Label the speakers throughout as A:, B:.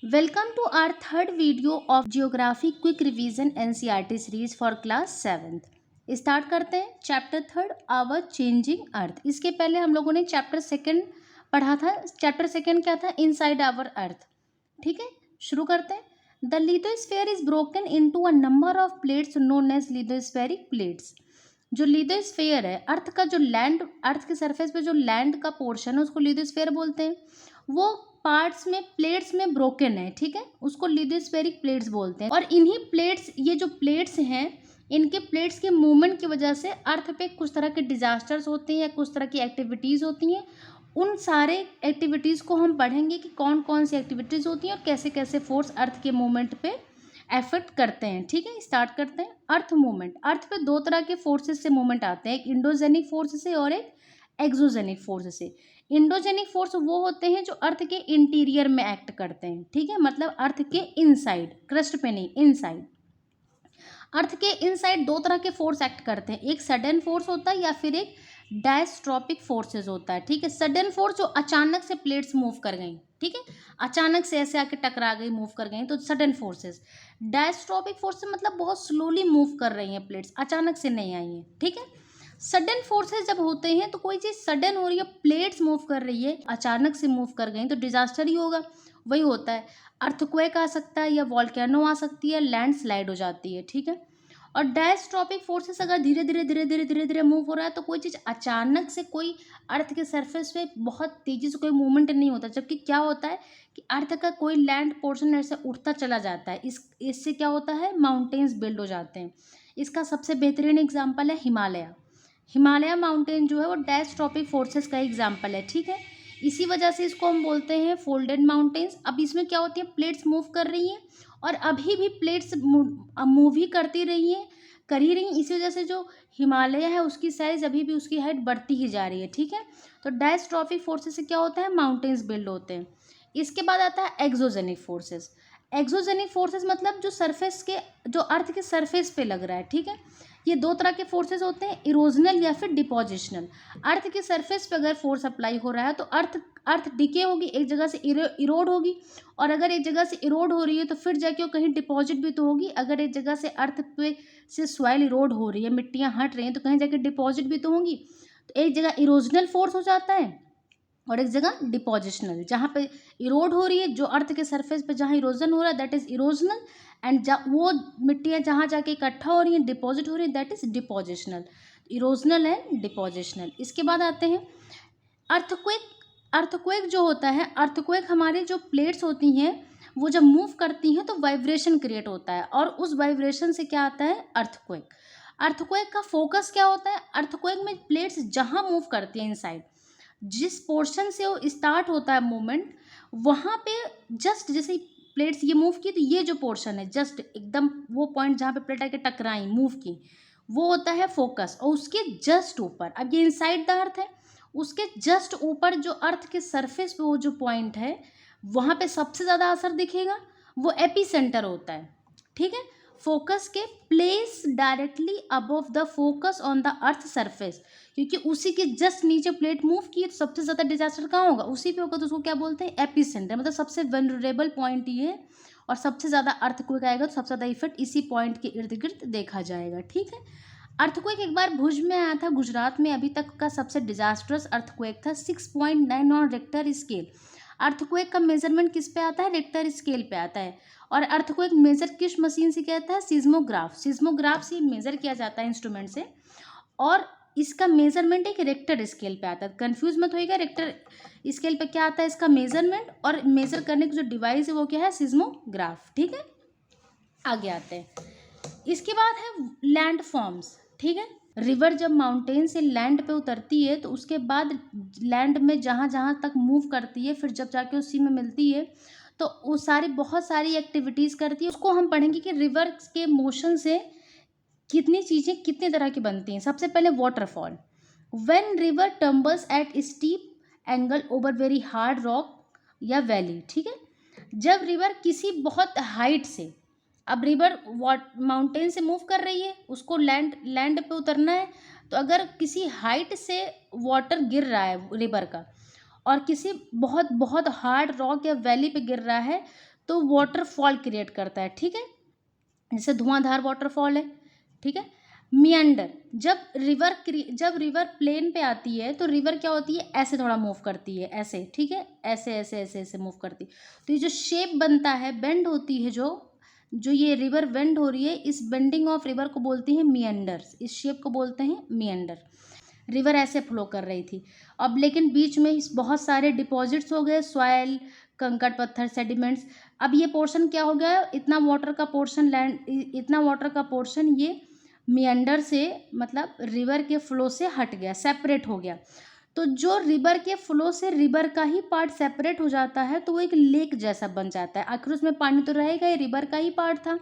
A: Welcome to our third video of Geography Quick Revision NCERT series for class 7th। Start करते हैं chapter third our changing earth. इसके पहले हम लोगों ने चैप्टर सेकंड पढ़ा था। चैप्टर सेकंड क्या था? Inside our earth. ठीक है, शुरू करते हैं। The lithosphere is broken into a number of plates known as lithospheric plates. जो लिथोस्फीयर है, अर्थ का जो लैंड, अर्थ के सरफेस पे जो लैंड का पोर्शन है उसको लिथोस्फीयर बोलते हैं। वो पार्ट्स में, प्लेट्स में ब्रोकन है, ठीक है, उसको लिथोस्फेरिक प्लेट्स बोलते हैं। और इन्हीं प्लेट्स, ये जो प्लेट्स हैं, इनके प्लेट्स के मूवमेंट की वजह से अर्थ पे कुछ तरह के डिजास्टर्स होते हैं या कुछ तरह की एक्टिविटीज़ होती हैं। उन सारे एक्टिविटीज़ को हम पढ़ेंगे कि कौन कौन सी एक्टिविटीज़ होती हैं और कैसे कैसे फोर्स अर्थ के मूवमेंट पे एफेक्ट करते हैं। ठीक है, स्टार्ट करते हैं। Earth movement. अर्थ पे दो तरह के फोर्सेस से मूवमेंट आते हैं, एक इंडोजेनिक फोर्स से और एक एक्सोजेनिक फोर्स से। इंडोजेनिक फोर्स वो होते हैं जो अर्थ के इंटीरियर में एक्ट करते हैं, ठीक है, मतलब अर्थ के इनसाइड, क्रस्ट पे नहीं, इनसाइड। अर्थ के इनसाइड दो तरह के फोर्स एक्ट करते हैं, एक सडन फोर्स होता है या फिर एक डायस्ट्रॉपिक फोर्सेस होता है। ठीक है, सडन फोर्स जो अचानक से प्लेट्स मूव कर गई, ठीक है, अचानक से ऐसे आके टकरा गई, मूव कर गई, तो सडन फोर्सेस। डायस्ट्रॉपिक फोर्स मतलब बहुत स्लोली मूव कर रही हैं प्लेट्स, अचानक से नहीं आई हैं। ठीक है, सडन फोर्सेस जब होते हैं तो कोई चीज़ सडन हो रही है, प्लेट्स मूव कर रही है, अचानक से मूव कर गई, तो डिजास्टर ही होगा। वही होता है, अर्थक्वेक आ सकता है या वॉल्केनो आ सकती है, लैंडस्लाइड हो जाती है। ठीक है, और डायस्ट्रॉपिक फोर्सेस अगर धीरे धीरे धीरे धीरे धीरे धीरे मूव हो रहा है तो कोई चीज़ अचानक से, कोई अर्थ के सरफेस पे बहुत तेज़ी से कोई मूवमेंट नहीं होता, जबकि क्या होता है कि अर्थ का कोई लैंड पोर्शन ऐसे उठता चला जाता है। इससे क्या होता है, माउंटेन्स बिल्ड हो जाते हैं। इसका सबसे बेहतरीन एग्जाम्पल है हिमालय। हिमालय माउंटेन जो है वो डायस्ट्रॉपिक फोर्सेस का एग्जाम्पल है। ठीक है, इसी वजह से इसको हम बोलते हैं फोल्डेड माउंटेन्स। अब इसमें क्या होती है, प्लेट्स मूव कर रही हैं और अभी भी प्लेट्स मूव ही करती रही हैं, कर ही रही हैं। इसी वजह से जो हिमालय है उसकी साइज अभी भी, उसकी हाइट बढ़ती ही जा रही है। ठीक है, तो डायस्ट्रॉपिक फोर्सेस से क्या होता है, माउंटेन्स बिल्ड होते हैं। इसके बाद आता है एक्सोजेनिक फोर्सेस। एक्सोजेनिक फोर्सेस मतलब जो सरफेस के, जो अर्थ के सरफेस पे लग रहा है। ठीक है, ये दो तरह के फोर्सेस होते हैं, इरोजनल या फिर डिपोजिशनल। अर्थ के सरफेस पे अगर फोर्स अप्लाई हो रहा है तो अर्थ डिके होगी, एक जगह से इरोड होगी, और अगर एक जगह से इरोड हो रही है तो फिर जाके वो कहीं डिपॉजिट भी तो होगी। अगर एक जगह से अर्थ पे से सॉइल इरोड हो रही है, मिट्टियाँ हट रही हैं, तो कहीं जाके डिपॉजिट भी तो होंगी। तो एक जगह इरोजनल फोर्स हो जाता है और एक जगह डिपोजिशनल। जहाँ पे इरोड हो रही है, जो अर्थ के सरफेस पे जहाँ इरोजन हो रहा है दैट इज इरोजनल, एंड वो मिट्टियाँ जहाँ जाके इकट्ठा हो रही हैं, डिपॉजिट हो रही है, that is depositional. Erosional and depositional. इसके बाद आते हैं अर्थक्वेक। अर्थक्वेक जो होता है, अर्थक्वेक हमारे जो प्लेट्स होती हैं वो जब मूव करती हैं तो वाइब्रेशन क्रिएट होता है, और उस वाइब्रेशन से क्या आता है, अर्थक्वेक। अर्थक्वेक का फोकस क्या होता है, अर्थक्वेक में प्लेट्स जहाँ मूव करती हैं इनसाइड, जिस पोर्शन से वो स्टार्ट होता है मूवमेंट, वहाँ पे जस्ट जैसे प्लेट्स ये मूव की तो ये जो पोर्शन है जस्ट एकदम वो पॉइंट जहाँ पे प्लेट आके टकराई, मूव की, वो होता है फोकस। और उसके जस्ट ऊपर, अब ये इनसाइड द अर्थ है, उसके जस्ट ऊपर जो अर्थ के सरफेस पे वो जो पॉइंट है, वहाँ पे सबसे ज़्यादा असर दिखेगा, वो एपी सेंटर होता है। ठीक है, फोकस के place directly above the focus on the earth surface, क्योंकि उसी के जस्ट नीचे प्लेट मूव की तो सबसे ज़्यादा डिजास्टर कहाँ होगा, उसी पे होगा, तो उसको क्या बोलते हैं, एपी सेंटर। मतलब सबसे वनरेबल पॉइंट ये है, और सबसे ज़्यादा अर्थक्वेक आएगा तो सबसे ज़्यादा इफेक्ट इसी पॉइंट के इर्द गिर्द देखा जाएगा। ठीक है, अर्थक्वेक एक बार भुज में आया था, गुजरात में अभी तक का सबसे डिजास्टर्स अर्थक्वेक था, 6.9 ऑन रेक्टर स्केल। अर्थक्वेक का मेजरमेंट किस पे आता है, रेक्टर स्केल पे आता है। और अर्थक्वेक मेजर किस मशीन से कहता है, सिज्मोग्राफ। सिज्मोग्राफ से मेजर किया जाता है इंस्ट्रूमेंट से, और इसका मेजरमेंट एक रेक्टर स्केल पे आता है। कंफ्यूज मत होइएगा, रेक्टर स्केल पे क्या आता है इसका मेजरमेंट, और मेजर करने की जो डिवाइस है वो क्या है, सिज्मोग्राफ। ठीक है, आगे आते हैं। इसके बाद है लैंड फॉर्म्स। ठीक है, रिवर जब माउंटेन से लैंड पे उतरती है तो उसके बाद लैंड में जहाँ जहाँ तक मूव करती है, फिर जब जाके उसी में मिलती है तो वो सारी बहुत सारी एक्टिविटीज़ करती है। उसको हम पढ़ेंगे कि रिवर के मोशन से कितनी चीज़ें कितने तरह की बनती हैं। सबसे पहले waterfall. When river tumbles at steep angle over very hard rock या वैली। ठीक है, जब रिवर किसी बहुत हाइट से, अब रिवर माउंटेन से मूव कर रही है, उसको लैंड पे उतरना है, तो अगर किसी हाइट से वाटर गिर रहा है रिवर का, और किसी बहुत बहुत हार्ड रॉक या वैली पे गिर रहा है, तो वाटरफॉल क्रिएट करता है, ठीक है, जैसे धुआंधार वाटरफॉल है, ठीक है। मियंडर, जब रिवर प्लेन पे आती है तो रिवर क्या होती है, ऐसे थोड़ा मूव करती है, ऐसे, ठीक है, ऐसे ऐसे ऐसे ऐसे मूव करती है। तो ये जो शेप बनता है, बेंड होती है, जो ये रिवर बेंड हो रही है, इस बेंडिंग ऑफ रिवर को बोलते हैं मियंडर्स, इस शेप को बोलते हैं मियंडर। रिवर ऐसे फ्लो कर रही थी, अब लेकिन बीच में बहुत सारे डिपॉजिट्स हो गए, सॉयल, कंकड़, पत्थर, सेडिमेंट्स। अब ये पोर्शन क्या हो गया, इतना वाटर का पोर्शन ये मियंडर से, मतलब रिवर के फ्लो से हट गया, सेपरेट हो गया। तो जो रिवर के फ्लो से रिवर का ही पार्ट सेपरेट हो जाता है तो वो एक लेक जैसा बन जाता है। आखिर उसमें पानी तो रहेगा, ये रिवर का ही पार्ट था।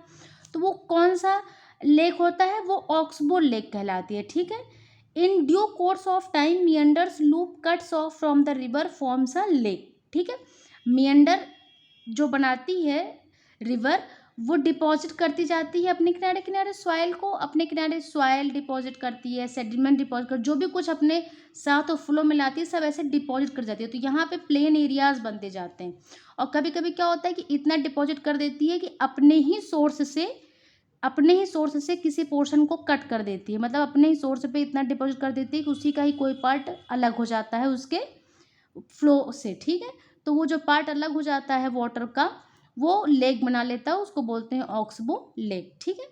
A: तो वो कौन सा लेक होता है, वो ऑक्सबो लेक कहलाती है, ठीक है। In due course of time meanders loop cuts of from the river forms a lake, ठीक है। मियंडर जो बनाती है रिवर, वो डिपॉजिट करती जाती है अपने किनारे किनारे सॉइल को, अपने किनारे सॉइल डिपॉजिट करती है, सेडिमेंट डिपॉजिट कर, जो भी कुछ अपने साथ फ्लो में लाती है सब ऐसे डिपॉजिट कर जाती है। तो यहाँ पे प्लेन एरियाज बनते जाते हैं। और कभी कभी क्या होता है कि इतना डिपॉजिट कर देती है कि अपने ही सोर्स से किसी पोर्शन को कट कर देती है, मतलब अपने ही सोर्स पे इतना डिपॉजिट कर देती है कि उसी का ही कोई पार्ट अलग हो जाता है उसके फ्लो से, ठीक है। तो वो जो पार्ट अलग हो जाता है वाटर का, वो लेक बना लेता है, उसको बोलते हैं ऑक्सबो लेक, ठीक है।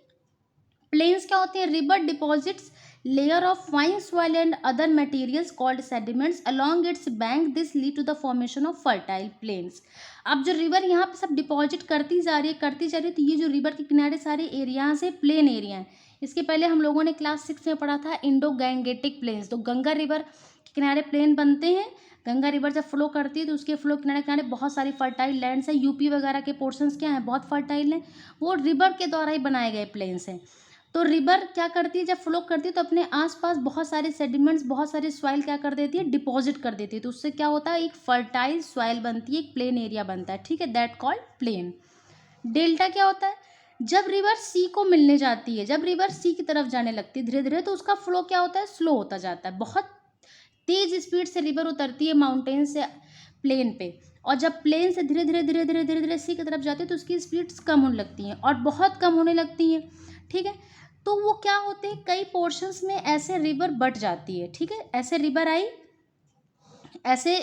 A: प्लेन्स क्या होते हैं, river deposits layer of fine soil and other materials called sediments along its bank, this lead to the formation of fertile plains. अब जो रिवर यहाँ पे सब डिपॉजिट करती जा रही है, तो ये जो रिवर के किनारे सारे एरियाज है, प्लेन एरिया है। इसके पहले हम लोगों ने क्लास 6 में पढ़ा था इंडो गैंगेटिक प्लेन्स। तो गंगा रिवर के किनारे प्लेन बनते हैं, गंगा रिवर जब फ्लो करती है तो उसके फ्लो किनारे किनारे बहुत सारी फर्टाइल लैंड्स हैं। यूपी वगैरह के पोर्शंस क्या हैं, बहुत फर्टाइल हैं, वो रिवर के द्वारा ही बनाए गए प्लेन्स हैं। तो रिवर क्या करती है, जब फ्लो करती है तो अपने आसपास बहुत सारे सेडिमेंट्स, बहुत सारे सॉइल क्या कर देती है, डिपॉजिट कर देती है। तो उससे क्या होता है, एक फर्टाइल सॉइल बनती है, एक प्लेन एरिया बनता है, ठीक है, दैट कॉल्ड प्लेन। डेल्टा क्या होता है, जब रिवर सी को मिलने जाती है, जब रिवर सी की तरफ जाने लगती है धीरे धीरे, तो उसका फ्लो क्या होता है, स्लो होता जाता है। बहुत तेज स्पीड से रिवर उतरती है माउंटेन से प्लेन पे, और जब प्लेन से धीरे धीरे धीरे धीरे धीरे धीरे सी की तरफ जाती है तो उसकी स्पीड्स कम होने लगती हैं, और बहुत कम होने लगती हैं, ठीक है। तो वो क्या होते हैं, कई पोर्शंस में ऐसे रिवर बट जाती है, ठीक है, ऐसे रिवर आई, ऐसे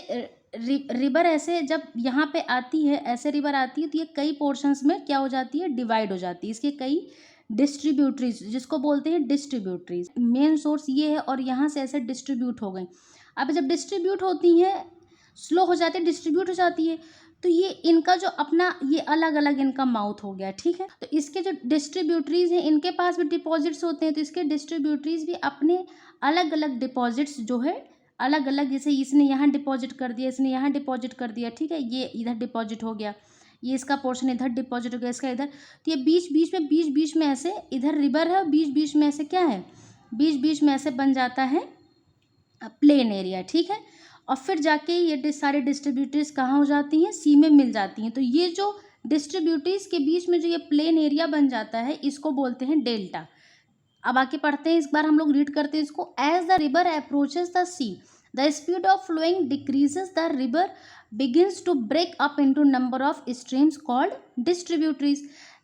A: रिवर ऐसे जब यहाँ पे आती है, ऐसे रिवर आती है तो ये कई पोर्शंस में क्या हो जाती है, डिवाइड हो जाती है। इसके कई डिस्ट्रीब्यूटरीज, जिसको बोलते हैं डिस्ट्रीब्यूटरीज, मेन सोर्स ये है, और यहाँ से ऐसे डिस्ट्रीब्यूट हो गई। अब जब डिस्ट्रीब्यूट होती हैं, स्लो हो जाती है, डिस्ट्रीब्यूट हो जाती है, तो ये इनका जो अपना ये अलग अलग इनका माउथ हो गया, ठीक है। तो इसके जो डिस्ट्रीब्यूटरीज हैं, इनके पास भी डिपॉजिट्स होते हैं, तो इसके डिस्ट्रीब्यूटरीज भी अपने अलग अलग डिपॉजिट्स जो है अलग अलग, जैसे इसने यहाँ डिपॉजिट कर दिया, इसने यहाँ डिपॉजिट कर दिया, ठीक है, ये इधर डिपॉजिट हो गया, ये इसका पोर्शन इधर डिपॉजिट हो गया, इसका इधर। तो ये बीच बीच में ऐसे, इधर रिवर है, बीच बीच में ऐसे क्या है, बीच बीच में ऐसे बन जाता है प्लेन एरिया, ठीक है। और फिर जाके ये सारे डिस्ट्रीब्यूटरीज कहाँ हो जाती हैं, सी में मिल जाती हैं। तो ये जो डिस्ट्रीब्यूटरीज के बीच में जो ये प्लेन एरिया बन जाता है, इसको बोलते हैं डेल्टा। अब आके पढ़ते हैं, इस बार हम लोग रीड करते हैं इसको। As the river approaches the sea, the speed of flowing decreases, the river begins to break up into number of streams called distributaries.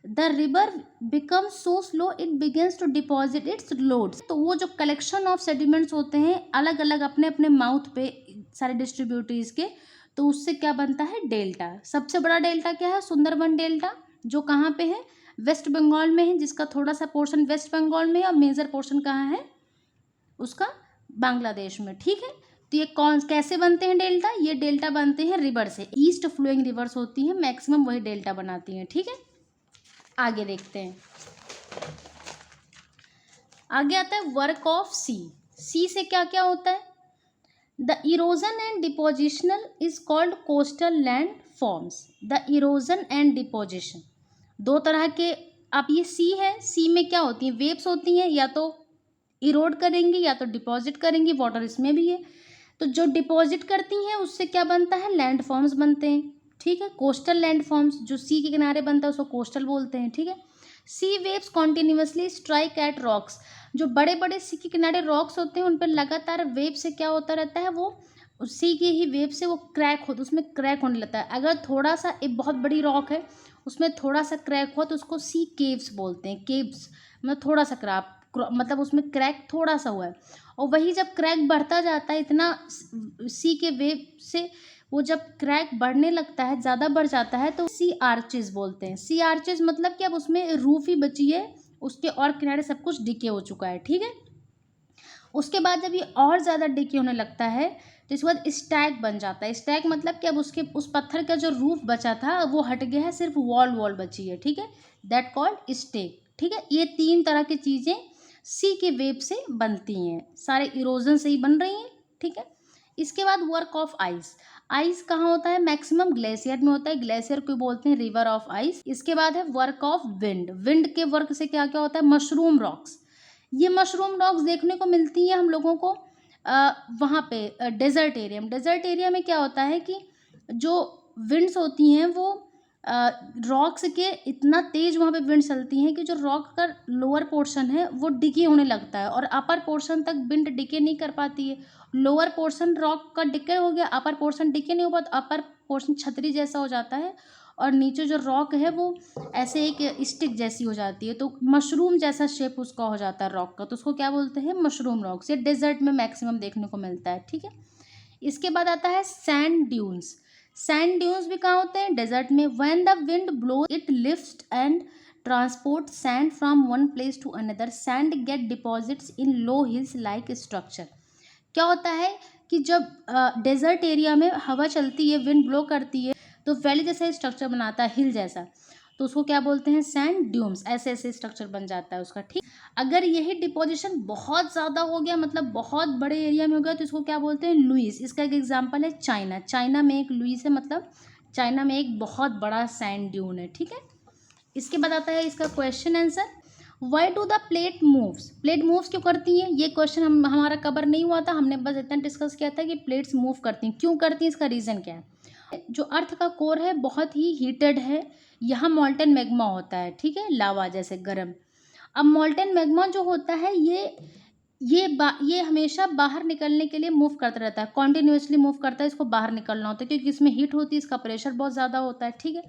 A: The river becomes so slow it begins to deposit its loads. तो वो जो collection of sediments होते हैं अलग अलग अपने अपने mouth पे सारे डिस्ट्रीब्यूटरीज के, तो उससे क्या बनता है, डेल्टा। सबसे बड़ा डेल्टा क्या है, सुंदरबन डेल्टा, जो कहाँ पे है, वेस्ट बंगाल में है, जिसका थोड़ा सा पोर्शन वेस्ट बंगाल में है, और मेजर पोर्शन कहाँ है उसका, बांग्लादेश में, ठीक है। तो ये कैसे बनते हैं डेल्टा, ये डेल्टा बनते हैं रिवर से, ईस्ट फ्लोइंग रिवर्स होती हैं मैक्सिमम, वही डेल्टा बनाती हैं, ठीक है। आगे देखते हैं, आगे आता है वर्क ऑफ सी। सी से क्या क्या होता है, the erosion and depositional is called coastal land forms. The erosion and deposition दो तरह के, अब ये सी है, सी में क्या होती है, वेव्स होती हैं, या तो इरोड करेंगी या तो डिपॉजिट करेंगी, वाटर इसमें भी है। तो जो डिपॉजिट करती हैं उससे क्या बनता है, लैंड फॉर्म्स बनते हैं, ठीक है। कोस्टल लैंड फॉर्म्स, जो सी के किनारे बनता है उसको कोस्टल बोलते हैं, ठीक है। Sea waves continuously strike at rocks, जो बड़े बड़े सी के किनारे रॉक्स होते हैं उन पर लगातार वेव से क्या होता रहता है, वो उसी की ही वेव से वो क्रैक हो तो उसमें क्रैक होने लगता है। अगर थोड़ा सा एक बहुत बड़ी रॉक है उसमें थोड़ा सा क्रैक हो तो उसको सी केव्स बोलते हैं। केव्स मतलब थोड़ा सा मतलब उसमें क्रैक थोड़ा सा हुआ है। और वही जब क्रैक बढ़ता जाता है इतना सी के वेव से, वो जब क्रैक बढ़ने लगता है, ज़्यादा बढ़ जाता है, तो सी आर्चेस बोलते हैं। सी आर्चेस मतलब कि अब उसमें रूफ ही बची है, उसके और किनारे सब कुछ डिके हो चुका है। ठीक है, उसके बाद जब ये और ज़्यादा डिके होने लगता है तो इसके बाद स्टैक बन जाता है। स्टैक मतलब कि अब उसके उस पत्थर का जो रूफ बचा था वो हट गया है, सिर्फ वॉल बची है। ठीक है, दैट कॉल्ड स्टेक। ठीक है, ये 3 तरह की चीज़ें सी के वेव से बनती हैं, सारे इरोजन से ही बन रही हैं। ठीक है, इसके बाद वर्क ऑफ आइस। आइस कहाँ होता है? मैक्सिमम ग्लेशियर में होता है। ग्लेशियर को बोलते हैं रिवर ऑफ आइस। इसके बाद है वर्क ऑफ विंड। विंड के वर्क से क्या क्या होता है? Mushroom rocks. ये मशरूम रॉक्स देखने को मिलती हैं हम लोगों को वहाँ पे डेजर्ट एरिया में। डेजर्ट एरिया में क्या होता है कि जो विंड्स होती हैं वो रॉक्स के इतना तेज वहाँ पे विंड चलती हैं कि जो रॉक का लोअर पोर्शन है वो डिके होने लगता है और अपर पोर्शन तक विंड डिके नहीं कर पाती है। लोअर पोर्शन रॉक का डिके हो गया, अपर पोर्शन डिके नहीं हो पाता, अपर पोर्शन छतरी जैसा हो जाता है और नीचे जो रॉक है वो ऐसे एक स्टिक जैसी हो जाती है, तो मशरूम जैसा शेप उसका हो जाता है रॉक का, तो उसको क्या बोलते हैं? Mushroom rocks. ये डेजर्ट में मैक्सिमम देखने को मिलता है। ठीक है, इसके बाद आता है सैंड ड्यून्स। सैंड ड्यून्स भी कहाँ होते हैं? डेजर्ट में। When the wind blow it lift and transport sand from one place to another. Sand get deposits in low hills like structure. क्या होता है कि जब डेजर्ट एरिया में हवा चलती है, विंड ब्लो करती है, तो वैली जैसा स्ट्रक्चर बनाता है, हिल जैसा, तो उसको क्या बोलते हैं? Sand dunes. ऐसे ऐसे स्ट्रक्चर बन जाता है उसका। ठीक, अगर यही डिपोजिशन बहुत ज़्यादा हो गया, मतलब बहुत बड़े एरिया में हो गया, तो इसको क्या बोलते हैं? लुइस। इसका एक एग्जांपल है चाइना। चाइना में एक लुइस है, मतलब चाइना में एक बहुत बड़ा सैंड ड्यून है। ठीक है, इसके बाद आता है इसका question answer. Why do the plate moves? Plate moves क्यों करती हैं? ये क्वेश्चन हमारा कवर नहीं हुआ था, हमने बस इतना डिस्कस किया था कि प्लेट्स मूव करती हैं। क्यों करती हैं, इसका रीज़न क्या है? जो अर्थ का कोर है बहुत ही हीटेड है, यहाँ मॉल्टन मैग्मा होता है। ठीक है, लावा जैसे गर्म। अब मॉल्टन मैग्मा जो होता है ये हमेशा बाहर निकलने के लिए मूव करता रहता है, कॉन्टिन्यूसली मूव करता है, इसको बाहर निकलना होता है क्योंकि इसमें हीट होती है, इसका प्रेशर बहुत ज़्यादा होता है। ठीक है,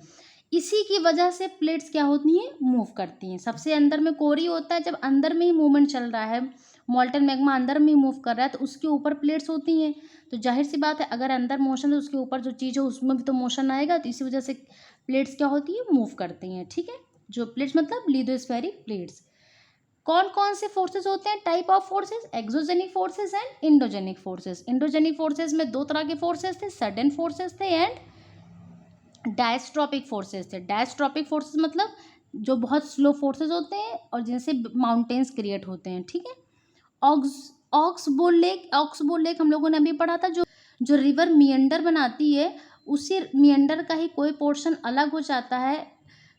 A: इसी की वजह से प्लेट्स क्या होती हैं? मूव करती हैं। सबसे अंदर में कोर ही होता है, जब अंदर में ही मूवमेंट चल रहा है, मॉल्टन मैग्मा अंदर में ही मूव कर रहा है, तो उसके ऊपर प्लेट्स होती हैं। तो जाहिर सी बात है, अगर अंदर मोशन है तो उसके ऊपर जो चीज़ है उसमें भी तो मोशन आएगा, तो इसी वजह से प्लेट्स क्या होती है? मूव करती हैं। ठीक है, जो प्लेट्स मतलब लिथोस्फेरिक प्लेट्स। कौन कौन से फोर्सेस होते हैं? Type of forces, exogenic forces and endogenic forces. Endogenic forces में 2 तरह के फोर्सेस थे, सडन फोर्सेस थे एंड डायस्ट्रॉपिक फोर्सेस थे। डायस्ट्रॉपिक फोर्सेस मतलब जो बहुत स्लो फोर्सेस होते हैं और जिनसे माउंटेन्स क्रिएट होते हैं। ठीक है, ऑक्सबोल लेक हम लोगों ने अभी पढ़ा था, जो रिवर मियंडर बनाती है, उसी मियंडर का ही कोई पोर्शन अलग हो जाता है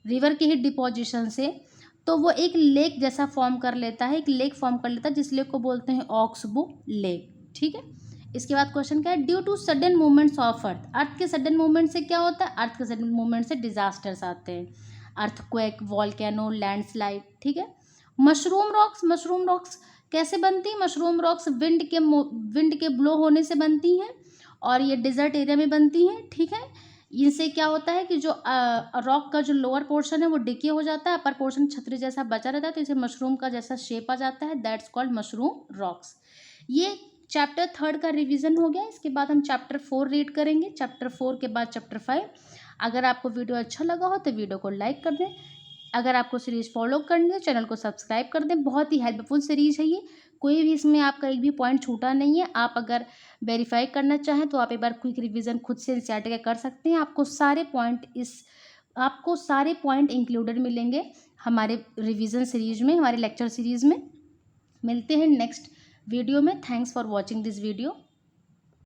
A: रिवर के ही डिपोजिशन से, तो वो एक लेक जैसा फॉर्म कर लेता है, एक लेक फॉर्म कर लेता है, जिस लेक को बोलते हैं ऑक्सबो लेक। ठीक है, इसके बाद क्वेश्चन क्या है? Due to sudden movements of earth के सडन मूवमेंट से क्या होता है? अर्थ के सडन मूवमेंट से डिजास्टर्स आते हैं, अर्थक्वेक, वॉल्केनो, लैंडस्लाइड। ठीक है, मशरूम रॉक्स कैसे बनती हैं? मशरूम रॉक्स विंड के ब्लो होने से बनती हैं और ये डिजर्ट एरिया में बनती हैं। ठीक है, इनसे क्या होता है कि जो रॉक का जो लोअर पोर्शन है वो डिके हो जाता है, अपर पोर्शन छतरी जैसा बचा रहता है, तो इसे मशरूम का जैसा शेप आ जाता है, दैट्स कॉल्ड मशरूम रॉक्स। ये चैप्टर 3 का रिवीजन हो गया। इसके बाद हम चैप्टर 4 रीड करेंगे, चैप्टर 4 के बाद चैप्टर 5। अगर आपको वीडियो अच्छा लगा हो तो वीडियो को लाइक कर दें, अगर आपको सीरीज फॉलो करनी है चैनल को सब्सक्राइब कर दें। बहुत ही हेल्पफुल सीरीज है ये, कोई भी इसमें आपका एक भी पॉइंट छूटा नहीं है। आप अगर वेरीफाई करना चाहें तो आप एक बार क्विक रिवीजन खुद से एनसीईआरटी का कर सकते हैं। आपको सारे पॉइंट इंक्लूडेड मिलेंगे हमारे रिवीजन सीरीज में, हमारे लेक्चर सीरीज में। मिलते हैं नेक्स्ट वीडियो में। Thanks for watching this video.